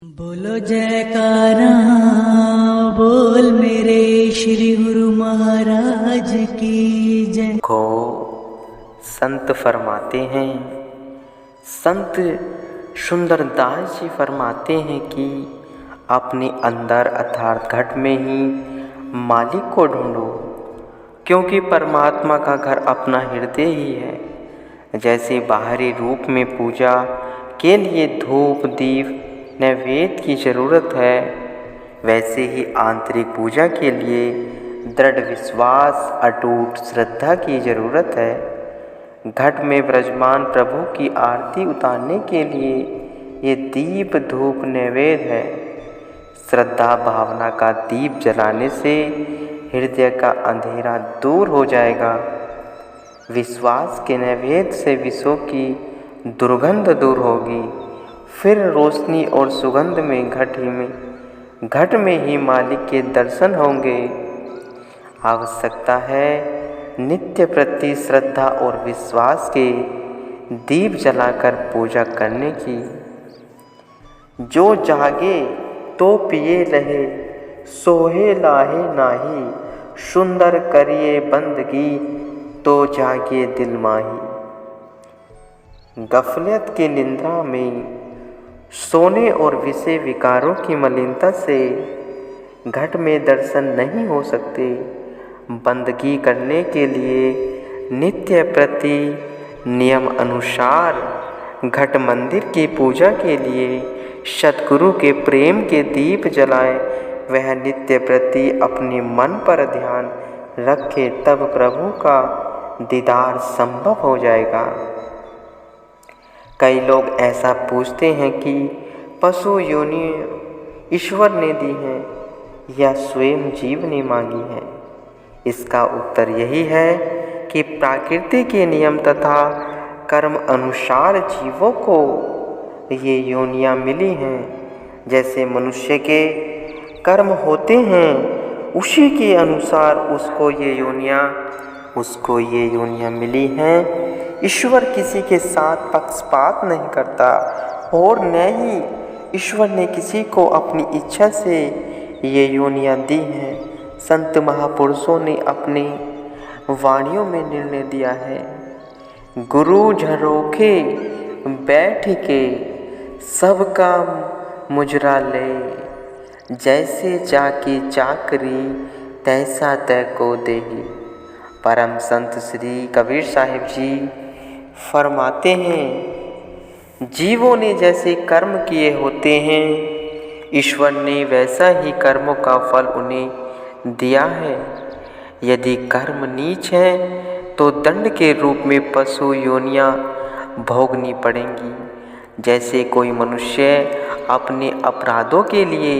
बोलो जयकारा बोल मेरे श्री गुरु महाराज की जय। को संत फरमाते हैं, संत सुंदरदास जी फरमाते हैं कि अपने अंदर अर्थात घट में ही मालिक को ढूंढो, क्योंकि परमात्मा का घर अपना हृदय ही है। जैसे बाहरी रूप में पूजा के लिए धूप दीप नैवेद्य की ज़रूरत है, वैसे ही आंतरिक पूजा के लिए दृढ़ विश्वास अटूट श्रद्धा की ज़रूरत है। घट में विराजमान प्रभु की आरती उतारने के लिए ये दीप धूप नैवेद्य है। श्रद्धा भावना का दीप जलाने से हृदय का अंधेरा दूर हो जाएगा। विश्वास के नैवेद्य से विषयों की दुर्गंध दूर होगी। फिर रोशनी और सुगंध में घट में ही मालिक के दर्शन होंगे। आवश्यकता है नित्य प्रति श्रद्धा और विश्वास के दीप जलाकर पूजा करने की। जो जागे तो पिए रहे, सोहे लाहे नाही, सुंदर करिए बंदगी तो जागे दिल माही। गफलत की निंद्रा में सोने और विषय विकारों की मलिनता से घट में दर्शन नहीं हो सकते। बंदगी करने के लिए नित्य प्रति नियम अनुसार घट मंदिर की पूजा के लिए सद्गुरु के प्रेम के दीप जलाएं। वह नित्य प्रति अपने मन पर ध्यान रखे, तब प्रभु का दीदार संभव हो जाएगा। कई लोग ऐसा पूछते हैं कि पशु योनि ईश्वर ने दी है या स्वयं जीव ने मांगी है। इसका उत्तर यही है कि प्रकृति के नियम तथा कर्म अनुसार जीवों को ये योनियां मिली हैं। जैसे मनुष्य के कर्म होते हैं, उसी के अनुसार उसको ये योनियां मिली हैं। ईश्वर किसी के साथ पक्षपात नहीं करता और न ही ईश्वर ने किसी को अपनी इच्छा से ये योनियां दी हैं। संत महापुरुषों ने अपनी वाणियों में निर्णय दिया है, गुरु झरोखे बैठ के सब काम मुजरा ले, जैसे जाकी चाकरी तैसा तय को देही। परम संत श्री कबीर साहिब जी फरमाते हैं, जीवों ने जैसे कर्म किए होते हैं, ईश्वर ने वैसा ही कर्मों का फल उन्हें दिया है। यदि कर्म नीच है तो दंड के रूप में पशु योनियां भोगनी पड़ेंगी। जैसे कोई मनुष्य अपने अपराधों के लिए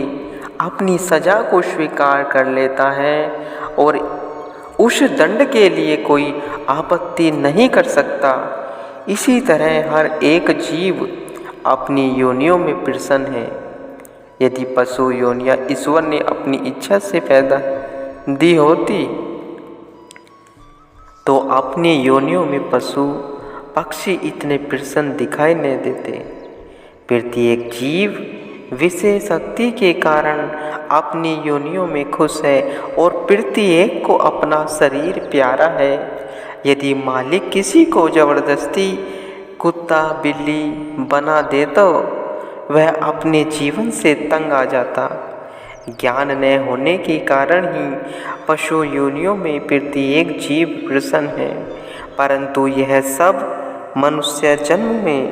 अपनी सजा को स्वीकार कर लेता है और उस दंड के लिए कोई आपत्ति नहीं कर सकता, इसी तरह हर एक जीव अपनी योनियों में प्रसन्न है। यदि पशु योनियां ईश्वर ने अपनी इच्छा से पैदा दी होती तो अपनी योनियों में पशु पक्षी इतने प्रसन्न दिखाई नहीं देते। प्रत्येक जीव विशेष शक्ति के कारण अपनी योनियों में खुश है और प्रत्येक को अपना शरीर प्यारा है। यदि मालिक किसी को जबरदस्ती कुत्ता बिल्ली बना दे तो वह अपने जीवन से तंग आ जाता। ज्ञान न होने के कारण ही पशु योनियों में प्रत्येक जीव प्रसन्न है, परंतु यह सब मनुष्य जन्म में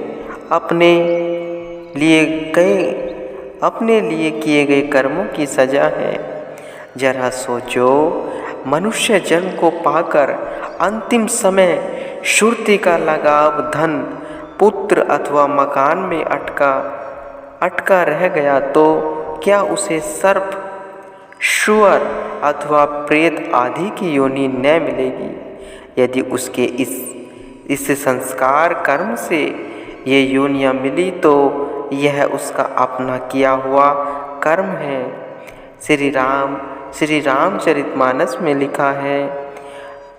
अपने लिए किए गए कर्मों की सजा है। जरा सोचो, मनुष्य जन्म को पाकर अंतिम समय सुरती का लगाव धन पुत्र अथवा मकान में अटका रह गया तो क्या उसे सर्प शुअर अथवा प्रेत आदि की योनि न मिलेगी? यदि उसके इस संस्कार कर्म से ये योनियां मिली तो यह उसका अपना किया हुआ कर्म है। श्री रामचरितमानस में लिखा है,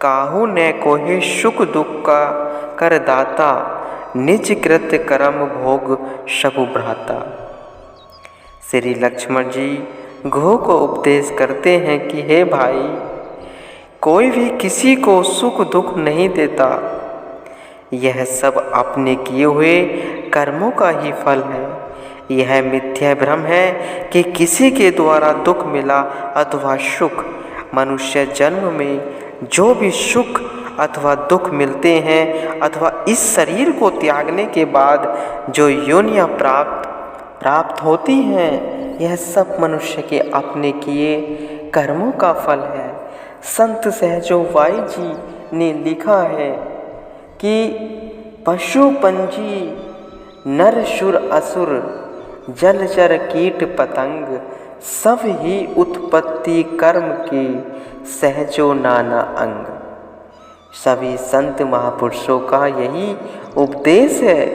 काहू ने कोहे सुख दुख का कर दाता, निज कृत कर्म भोग सबु भ्राता। श्री लक्ष्मण जी घोह को उपदेश करते हैं कि हे भाई, कोई भी किसी को सुख दुख नहीं देता, यह सब अपने किए हुए कर्मों का ही फल है। यह मिथ्या भ्रम है कि किसी के द्वारा दुख मिला अथवा सुख। मनुष्य जन्म में जो भी सुख अथवा दुख मिलते हैं अथवा इस शरीर को त्यागने के बाद जो योनियाँ प्राप्त होती हैं, यह सब मनुष्य के अपने किए कर्मों का फल है। संत सहजो वाई जी ने लिखा है कि पशु पंछी नर शुर असुर जलचर कीट पतंग सब ही उत्पत्ति कर्म के सहजो नाना अंग। सभी संत महापुरुषों का यही उपदेश है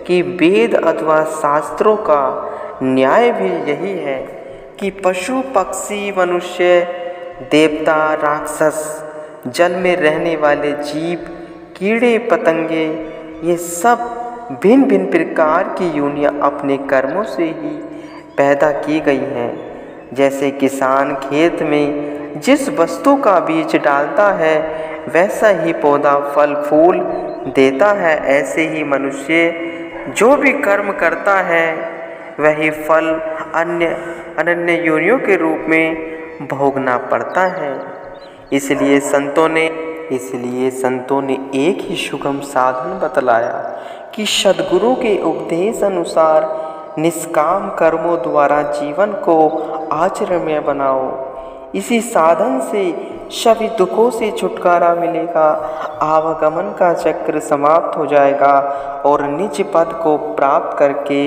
कि वेद अथवा शास्त्रों का न्याय भी यही है कि पशु पक्षी मनुष्य देवता राक्षस जल में रहने वाले जीव कीड़े पतंगे ये सब भिन्न भिन्न प्रकार की योनियाँ अपने कर्मों से ही पैदा की गई हैं। जैसे किसान खेत में जिस वस्तु का बीज डालता है वैसा ही पौधा फल फूल देता है, ऐसे ही मनुष्य जो भी कर्म करता है वही फल अनन्य योनियों के रूप में भोगना पड़ता है। इसलिए संतों ने एक ही सुगम साधन बतलाया कि सद्गुरु के उपदेश अनुसार निष्काम कर्मों द्वारा जीवन को आचरणीय बनाओ। इसी साधन से सभी दुखों से छुटकारा मिलेगा, आवागमन का चक्र समाप्त हो जाएगा और निज पद को प्राप्त करके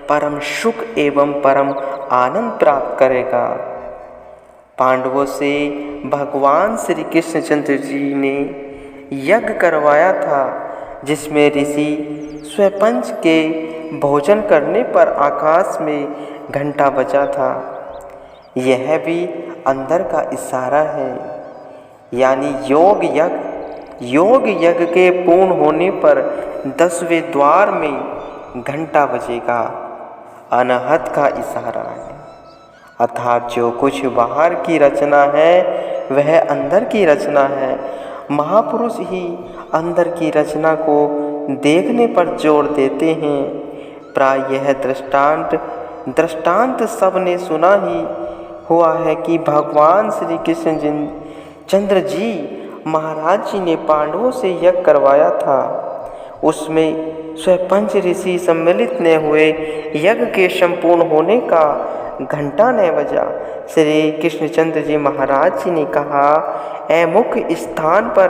परम सुख एवं परम आनंद प्राप्त करेगा। पांडवों से भगवान श्री कृष्णचंद्र जी ने यज्ञ करवाया था, जिसमें ऋषि स्वपंच के भोजन करने पर आकाश में घंटा बजा था। यह भी अंदर का इशारा है, यानी योग यज्ञ के पूर्ण होने पर 10वें द्वार में घंटा बजेगा। अनाहत का इशारा है, अर्थात जो कुछ बाहर की रचना है वह अंदर की रचना है। महापुरुष ही अंदर की रचना को देखने पर जोर देते हैं। प्राय यह दृष्टांत सबने सुना ही हुआ है कि भगवान श्री कृष्णचंद्र जी महाराज जी ने पांडवों से यज्ञ करवाया था। उसमें स्वपंच ऋषि सम्मिलित न हुए यज्ञ के संपूर्ण होने का घंटा न बजा। श्री कृष्णचंद्र जी महाराज जी ने कहा, ऐ मुख्य स्थान पर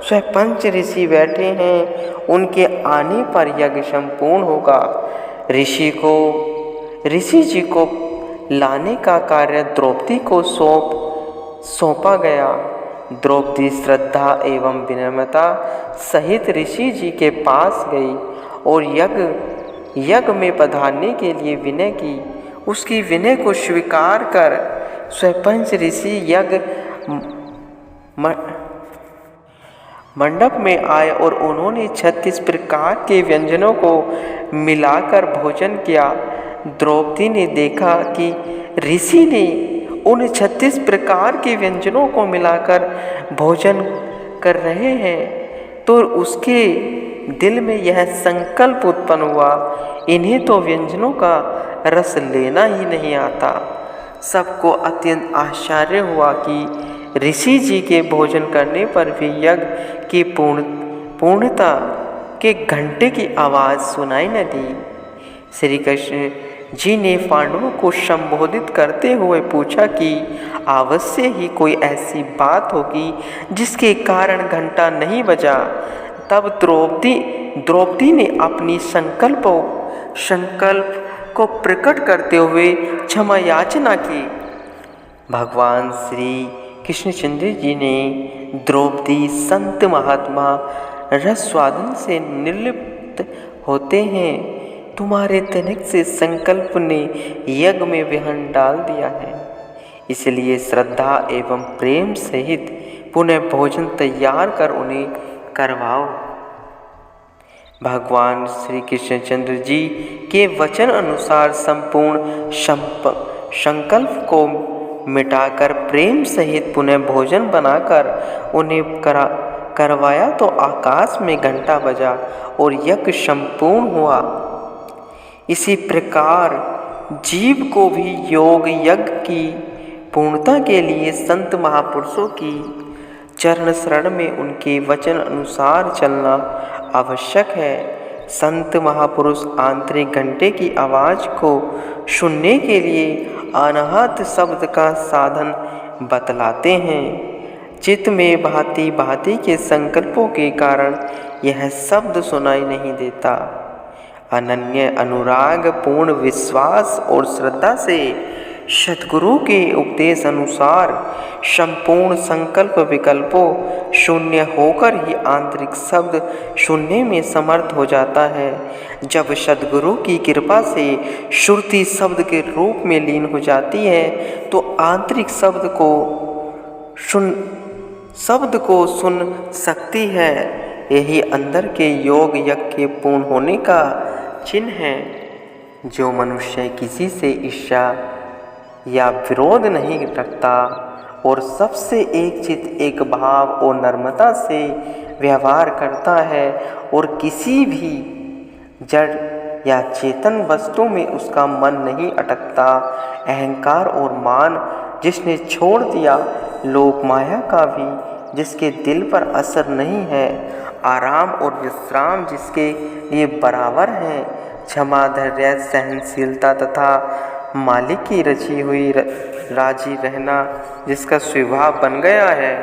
स्वपंच ऋषि बैठे हैं, उनके आने पर यज्ञ संपूर्ण होगा। ऋषि जी को लाने का कार्य द्रौपदी को सौंपा गया। द्रौपदी श्रद्धा एवं विनम्रता सहित ऋषि जी के पास गई और यज्ञ में पधारने के लिए विनय की। उसकी विनय को स्वीकार कर स्वपंच ऋषि यज्ञ मंडप में आए और उन्होंने 36 प्रकार के व्यंजनों को मिलाकर भोजन किया। द्रौपदी ने देखा कि ऋषि ने उन 36 प्रकार के व्यंजनों को मिलाकर भोजन कर रहे हैं, तो उसके दिल में यह संकल्प उत्पन्न हुआ, इन्हें तो व्यंजनों का रस लेना ही नहीं आता। सबको अत्यंत आश्चर्य हुआ कि ऋषि जी के भोजन करने पर भी यज्ञ की पूर्णता के घंटे की आवाज़ सुनाई न दी। श्री कृष्ण जी ने पांडवों को संबोधित करते हुए पूछा कि अवश्य ही कोई ऐसी बात होगी जिसके कारण घंटा नहीं बजा। तब द्रौपदी ने अपनी संकल्प को प्रकट करते हुए क्षमा याचना की। भगवान श्री कृष्णचंद्र जी ने द्रौपदी संत महात्मा रसवादन से निर्लिप्त होते हैं, तुम्हारे तनिक से संकल्प ने यज्ञ में विघ्न डाल दिया है, इसलिए श्रद्धा एवं प्रेम सहित पुनः भोजन तैयार कर उन्हें करवाओ। भगवान श्री कृष्णचंद्र जी के वचन अनुसार संपूर्ण संकल्प को मिटाकर प्रेम सहित पुनः भोजन बनाकर उन्हें करवाया तो आकाश में घंटा बजा और यज्ञ संपूर्ण हुआ। इसी प्रकार जीव को भी योग यज्ञ की पूर्णता के लिए संत महापुरुषों की चरण शरण में उनके वचन अनुसार चलना आवश्यक है। संत महापुरुष आंतरिक घंटे की आवाज़ को सुनने के लिए अनाहत शब्द का साधन बतलाते हैं। चित्त में भांति भांति के संकल्पों के कारण यह शब्द सुनाई नहीं देता। अनन्य अनुराग पूर्ण विश्वास और श्रद्धा से सद्गुरु के उपदेश अनुसार संपूर्ण संकल्प विकल्पों शून्य होकर ही आंतरिक शब्द सुनने में समर्थ हो जाता है। जब सद्गुरु की कृपा से श्रुति शब्द के रूप में लीन हो जाती है तो आंतरिक शब्द को सुन सकती है। यही अंदर के योग यज्ञ के पूर्ण होने का चिन्ह है। जो मनुष्य किसी से ईर्ष्या या विरोध नहीं रखता और सबसे एक चित्त एक भाव और नम्रता से व्यवहार करता है और किसी भी जड़ या चेतन वस्तु में उसका मन नहीं अटकता, अहंकार और मान जिसने छोड़ दिया, लोक माया का भी जिसके दिल पर असर नहीं है, आराम और विश्राम जिसके लिए बराबर है, क्षमा धैर्य सहनशीलता तथा मालिक की रची हुई राजी रहना जिसका स्वभाव बन गया है,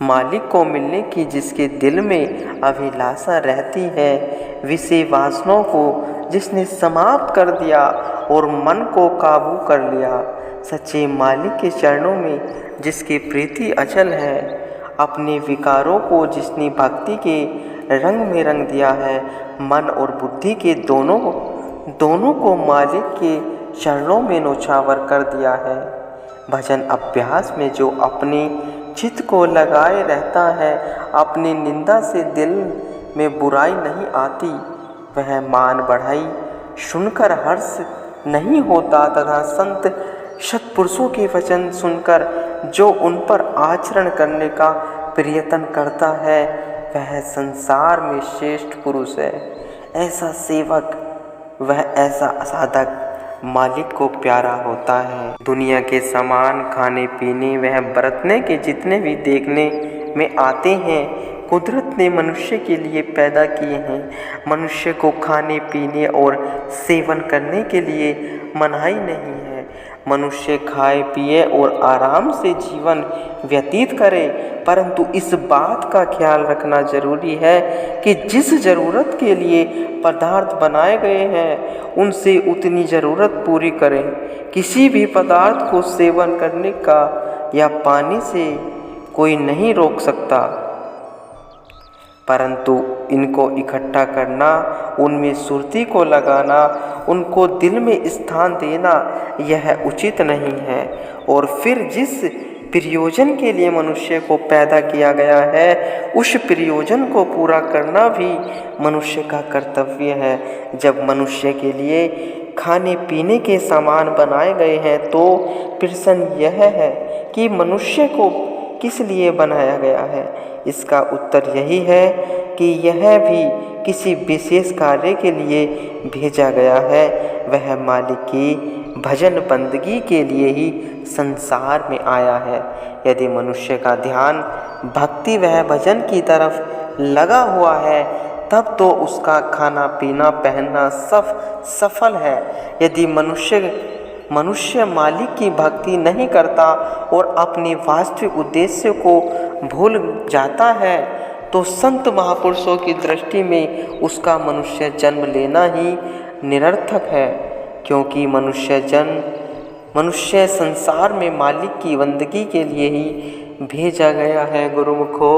मालिक को मिलने की जिसके दिल में अभिलाषा रहती है, विषय वासनाओं को जिसने समाप्त कर दिया और मन को काबू कर लिया, सच्चे मालिक के चरणों में जिसकी प्रीति अचल है, अपने विकारों को जिसने भक्ति के रंग में रंग दिया है, मन और बुद्धि के दोनों को मालिक के चरणों में नौछावर कर दिया है। भजन अभ्यास में जो अपने चित्त को लगाए रहता है, अपनी निंदा से दिल में बुराई नहीं आती, वह मान बढ़ाई सुनकर हर्ष नहीं होता तथा संत सत्पुरुषों के वचन सुनकर जो उन पर आचरण करने का प्रयत्न करता है, वह संसार में श्रेष्ठ पुरुष है। ऐसा सेवक वह ऐसा साधक मालिक को प्यारा होता है। दुनिया के सामान खाने पीने वह बरतने के जितने भी देखने में आते हैं, कुदरत ने मनुष्य के लिए पैदा किए हैं। मनुष्य को खाने पीने और सेवन करने के लिए मनाही नहीं है। मनुष्य खाए पिए और आराम से जीवन व्यतीत करे, परंतु इस बात का ख्याल रखना जरूरी है कि जिस ज़रूरत के लिए पदार्थ बनाए गए हैं उनसे उतनी ज़रूरत पूरी करें। किसी भी पदार्थ को सेवन करने का या पाने से कोई नहीं रोक सकता, परंतु इनको इकट्ठा करना, उनमें सुर्ती को लगाना, उनको दिल में स्थान देना यह उचित नहीं है। और फिर जिस प्रयोजन के लिए मनुष्य को पैदा किया गया है, उस प्रयोजन को पूरा करना भी मनुष्य का कर्तव्य है। जब मनुष्य के लिए खाने पीने के सामान बनाए गए हैं तो प्रश्न यह है कि मनुष्य को किस लिए बनाया गया है। इसका उत्तर यही है कि यह भी किसी विशेष कार्य के लिए भेजा गया है। वह मालिक की भजन बंदगी के लिए ही संसार में आया है। यदि मनुष्य का ध्यान भक्ति वह भजन की तरफ लगा हुआ है, तब तो उसका खाना पीना पहनना सब सफल है। यदि मनुष्य मालिक की भक्ति नहीं करता और अपने वास्तविक उद्देश्य को भूल जाता है, तो संत महापुरुषों की दृष्टि में उसका मनुष्य जन्म लेना ही निरर्थक है, क्योंकि मनुष्य संसार में मालिक की बंदगी के लिए ही भेजा गया है। गुरुमुखो।